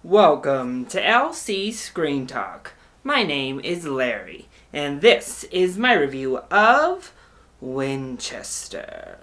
Welcome to LC Screen Talk. My name is Larry, and this is my review of Winchester.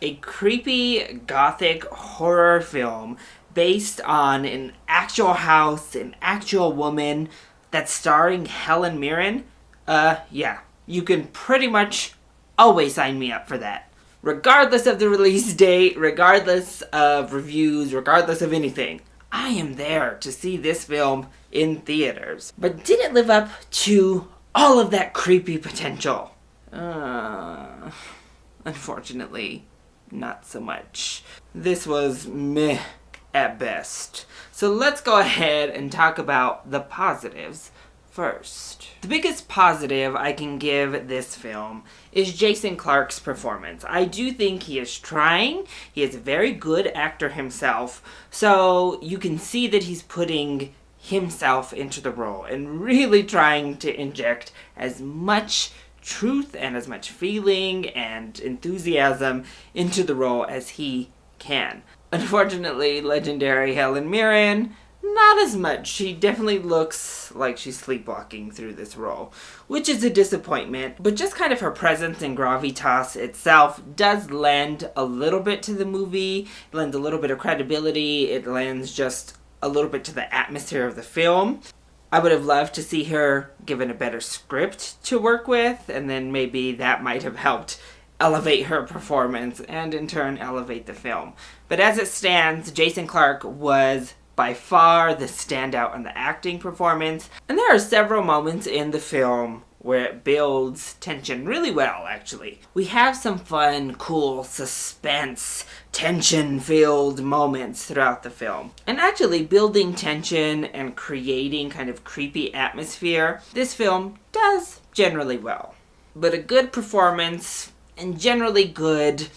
A creepy Gothic horror film based on an actual house, an actual woman, that's starring Helen Mirren. Yeah, you can pretty much always sign me up for that. Regardless of the release date, regardless of reviews, regardless of anything, I am there to see this film in theaters. But did it live up to all of that creepy potential? Unfortunately, not so much. This was meh at best. So let's go ahead and talk about the positives first. The biggest positive I can give this film is Jason Clarke's performance. I do think he is trying. He is a very good actor himself. So you can see that he's putting himself into the role and really trying to inject as much truth and as much feeling and enthusiasm into the role as he can. Unfortunately, legendary Helen Mirren, not as much. She definitely looks like she's sleepwalking through this role, which is a disappointment, but just kind of her presence and gravitas itself does lend a little bit to the movie. It lends a little bit of credibility. It lends just a little bit to the atmosphere of the film. I would have loved to see her given a better script to work with, and then maybe that might have helped elevate her performance and in turn elevate the film. But as it stands, Jason Clarke was by far the standout in the acting performance, and there are several moments in the film where it builds tension really well, actually. We have some fun, cool, suspense, tension-filled moments throughout the film. And actually building tension and creating kind of creepy atmosphere, this film does generally well. But a good performance and generally good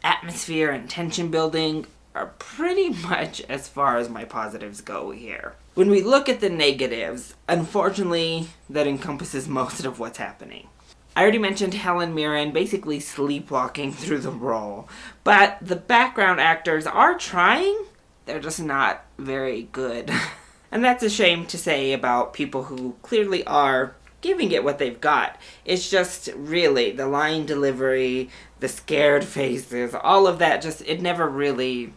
atmosphere and tension building are pretty much as far as my positives go here. When we look at the negatives, unfortunately, that encompasses most of what's happening. I already mentioned Helen Mirren basically sleepwalking through the role, but the background actors are trying, they're just not very good. And that's a shame to say about people who clearly are giving it what they've got. It's just really the line delivery, the scared faces, all of that it never really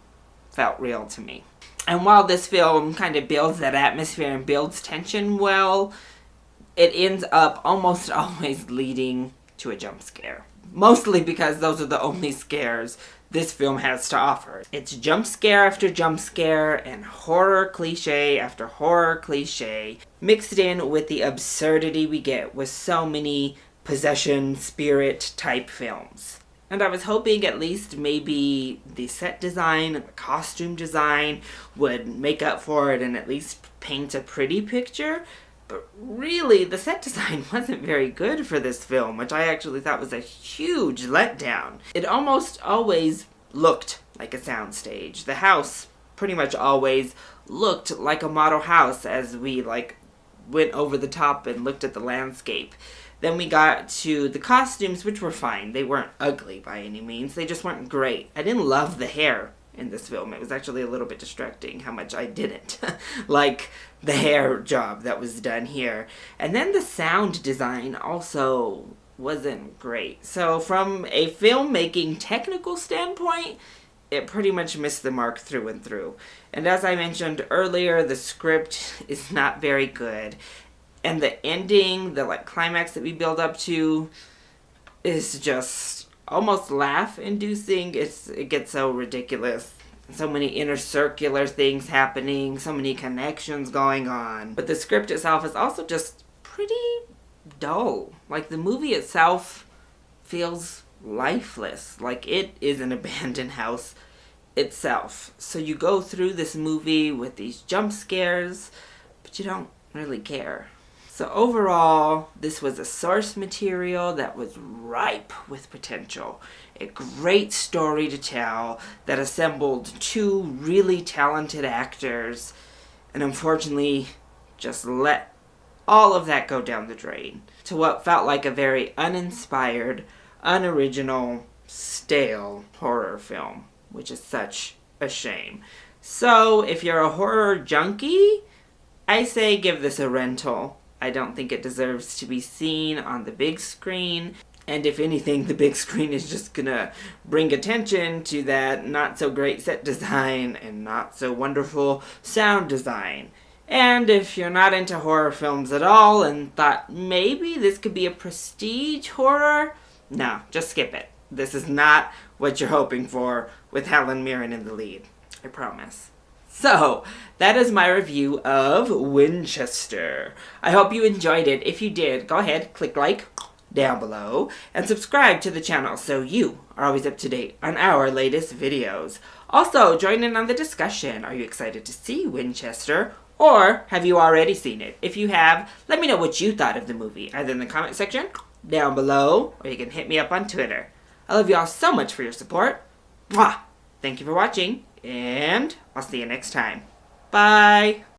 felt real to me. And while this film kind of builds that atmosphere and builds tension well, it ends up almost always leading to a jump scare. Mostly because those are the only scares this film has to offer. It's jump scare after jump scare and horror cliche after horror cliche, mixed in with the absurdity we get with so many possession spirit type films. And I was hoping at least maybe the set design and the costume design would make up for it and at least paint a pretty picture. But really, the set design wasn't very good for this film, which I actually thought was a huge letdown. It almost always looked like a soundstage. The house pretty much always looked like a model house as we went over the top and looked at the landscape. Then we got to the costumes, which were fine. They weren't ugly by any means. They just weren't great. I didn't love the hair in this film. It was actually a little bit distracting how much I didn't like the hair job that was done here. And then the sound design also wasn't great. So from a filmmaking technical standpoint, it pretty much missed the mark through and through. And as I mentioned earlier, the script is not very good. And the ending, the climax that we build up to is just almost laugh-inducing. It gets so ridiculous. So many intercircular things happening, so many connections going on. But the script itself is also just pretty dull. The movie itself feels lifeless. It is an abandoned house itself. So you go through this movie with these jump scares, but you don't really care. So overall, this was a source material that was ripe with potential. A great story to tell that assembled two really talented actors, and unfortunately just let all of that go down the drain to what felt like a very uninspired, unoriginal stale horror film, which is such a shame. So if you're a horror junkie, I say give this a rental. I don't think it deserves to be seen on the big screen. And if anything, the big screen is just gonna bring attention to that not so great set design and not so wonderful sound design. And if you're not into horror films at all and thought maybe this could be a prestige horror, no, just skip it. This is not what you're hoping for with Helen Mirren in the lead. I promise. So, that is my review of Winchester. I hope you enjoyed it. If you did, go ahead, click like down below, and subscribe to the channel so you are always up to date on our latest videos. Also, join in on the discussion. Are you excited to see Winchester, or have you already seen it? If you have, let me know what you thought of the movie, either in the comment section down below, or you can hit me up on Twitter. I love you all so much for your support. Mwah! Thank you for watching, and I'll see you next time. Bye!